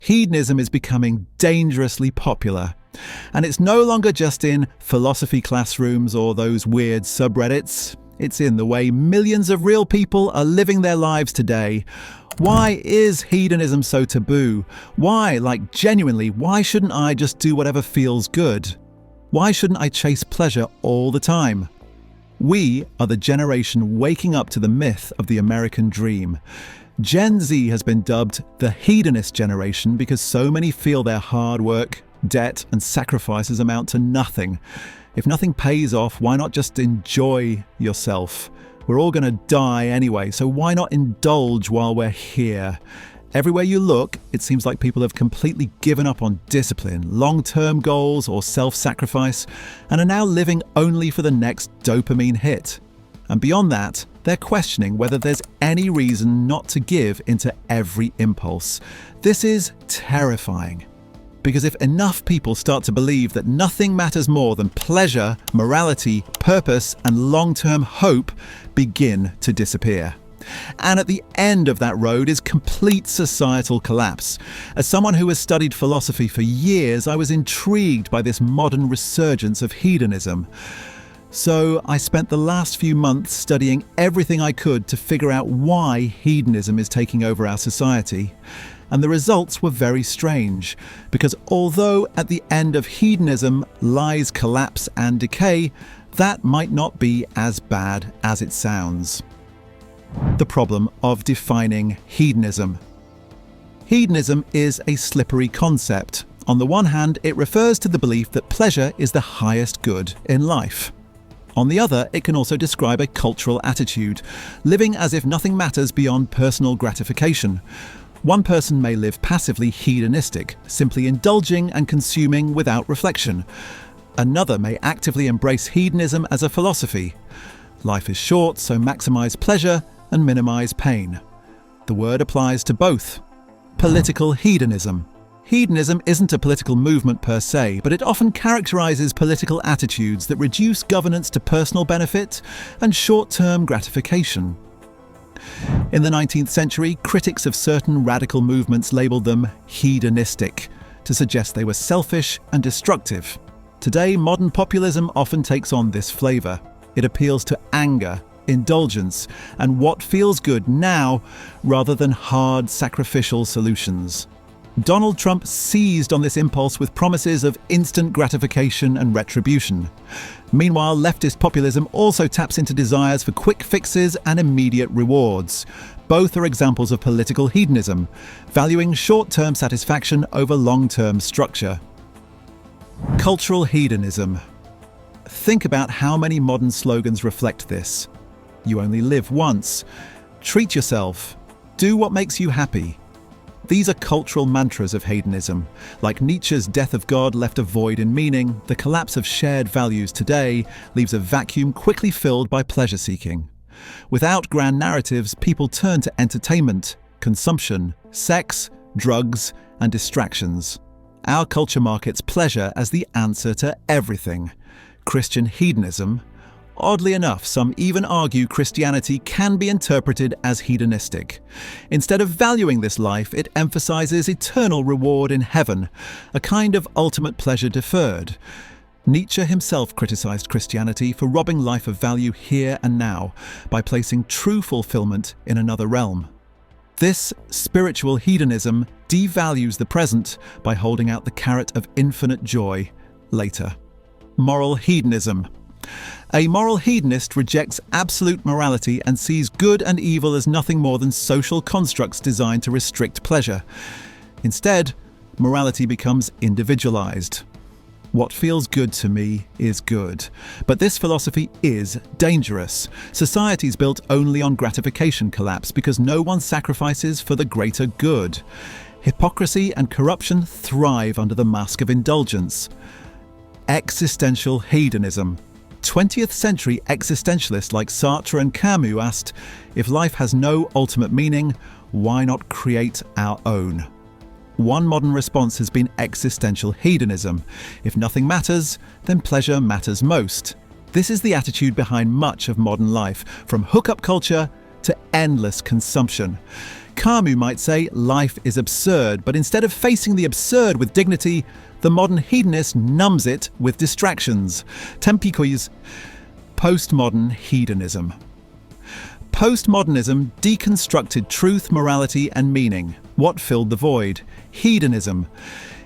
Hedonism is becoming dangerously popular. And it's no longer just in philosophy classrooms or those weird subreddits. It's in the way millions of real people are living their lives today. Why is hedonism so taboo? Why, genuinely, why shouldn't I just do whatever feels good? Why shouldn't I chase pleasure all the time? We are the generation waking up to the myth of the American dream. Gen Z has been dubbed the hedonist generation because so many feel their hard work, debt, and sacrifices amount to nothing. If nothing pays off, why not just enjoy yourself? We're all going to die anyway, so why not indulge while we're here? Everywhere you look, it seems like people have completely given up on discipline, long-term goals, or self-sacrifice, and are now living only for the next dopamine hit. And beyond that, they're questioning whether there's any reason not to give into every impulse. This is terrifying. Because if enough people start to believe that nothing matters more than pleasure, morality, purpose, and long-term hope begin to disappear. And at the end of that road is complete societal collapse. As someone who has studied philosophy for years, I was intrigued by this modern resurgence of hedonism. So I spent the last few months studying everything I could to figure out why hedonism is taking over our society. And the results were very strange, because although at the end of hedonism lies collapse and decay, that might not be as bad as it sounds. The problem of defining hedonism. Hedonism is a slippery concept. On the one hand, it refers to the belief that pleasure is the highest good in life. On the other, it can also describe a cultural attitude, living as if nothing matters beyond personal gratification. One person may live passively hedonistic, simply indulging and consuming without reflection. Another may actively embrace hedonism as a philosophy. Life is short, so maximize pleasure and minimize pain. The word applies to both. Political hedonism. Hedonism isn't a political movement per se, but it often characterizes political attitudes that reduce governance to personal benefit and short-term gratification. In the 19th century, critics of certain radical movements labeled them hedonistic, to suggest they were selfish and destructive. Today, modern populism often takes on this flavor. It appeals to anger, indulgence, and what feels good now, rather than hard, sacrificial solutions. Donald Trump seized on this impulse with promises of instant gratification and retribution. Meanwhile, leftist populism also taps into desires for quick fixes and immediate rewards. Both are examples of political hedonism, valuing short-term satisfaction over long-term structure. Cultural hedonism. Think about how many modern slogans reflect this. You only live once. Treat yourself. Do what makes you happy. These are cultural mantras of hedonism. Like Nietzsche's death of God left a void in meaning, the collapse of shared values today leaves a vacuum quickly filled by pleasure-seeking. Without grand narratives, people turn to entertainment, consumption, sex, drugs, and distractions. Our culture markets pleasure as the answer to everything. Christian hedonism. Oddly enough, some even argue Christianity can be interpreted as hedonistic. Instead of valuing this life, it emphasizes eternal reward in heaven, a kind of ultimate pleasure deferred. Nietzsche himself criticized Christianity for robbing life of value here and now by placing true fulfillment in another realm. This spiritual hedonism devalues the present by holding out the carrot of infinite joy later. Moral hedonism. A moral hedonist rejects absolute morality and sees good and evil as nothing more than social constructs designed to restrict pleasure. Instead, morality becomes individualized. What feels good to me is good. But this philosophy is dangerous. Societies built only on gratification collapse because no one sacrifices for the greater good. Hypocrisy and corruption thrive under the mask of indulgence. Existential hedonism. 20th century existentialists like Sartre and Camus asked, if life has no ultimate meaning, why not create our own? One modern response has been existential hedonism. If nothing matters, then pleasure matters most. This is the attitude behind much of modern life, from hookup culture to endless consumption. Camus might say life is absurd, but instead of facing the absurd with dignity, the modern hedonist numbs it with distractions. Tempico's postmodern hedonism. Postmodernism deconstructed truth, morality, and meaning. What filled the void? Hedonism.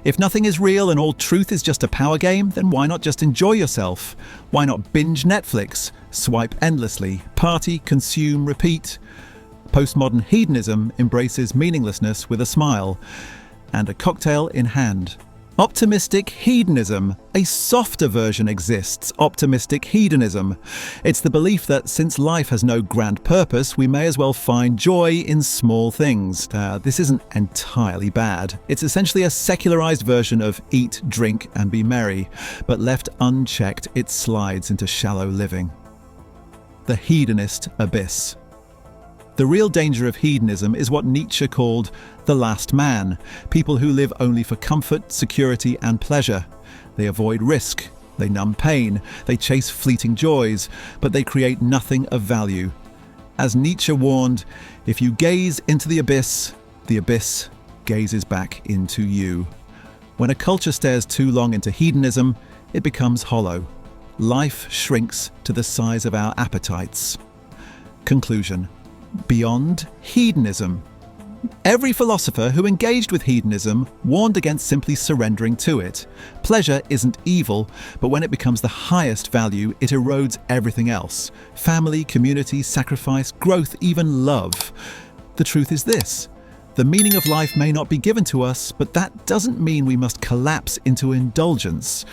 If nothing is real and all truth is just a power game, then why not just enjoy yourself? Why not binge Netflix, swipe endlessly, party, consume, repeat? Postmodern hedonism embraces meaninglessness with a smile and a cocktail in hand. Optimistic hedonism. A softer version exists, optimistic hedonism. It's the belief that since life has no grand purpose, we may as well find joy in small things. This isn't entirely bad. It's essentially a secularized version of eat, drink, and be merry, but left unchecked, it slides into shallow living. The hedonist abyss. The real danger of hedonism is what Nietzsche called the last man, people who live only for comfort, security, and pleasure. They avoid risk, they numb pain, they chase fleeting joys, but they create nothing of value. As Nietzsche warned, if you gaze into the abyss gazes back into you. When a culture stares too long into hedonism, it becomes hollow. Life shrinks to the size of our appetites. Conclusion. Beyond hedonism. Every philosopher who engaged with hedonism warned against simply surrendering to it. Pleasure isn't evil, but when it becomes the highest value, it erodes everything else. Family, community, sacrifice, growth, even love. The truth is this: the meaning of life may not be given to us, but that doesn't mean we must collapse into indulgence.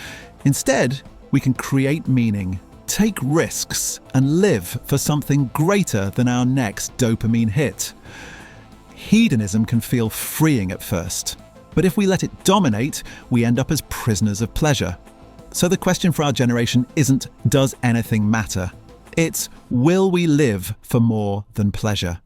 Instead, we can create meaning, take risks, and live for something greater than our next dopamine hit. Hedonism can feel freeing at first, but if we let it dominate, we end up as prisoners of pleasure. So the question for our generation isn't, does anything matter? It's, will we live for more than pleasure?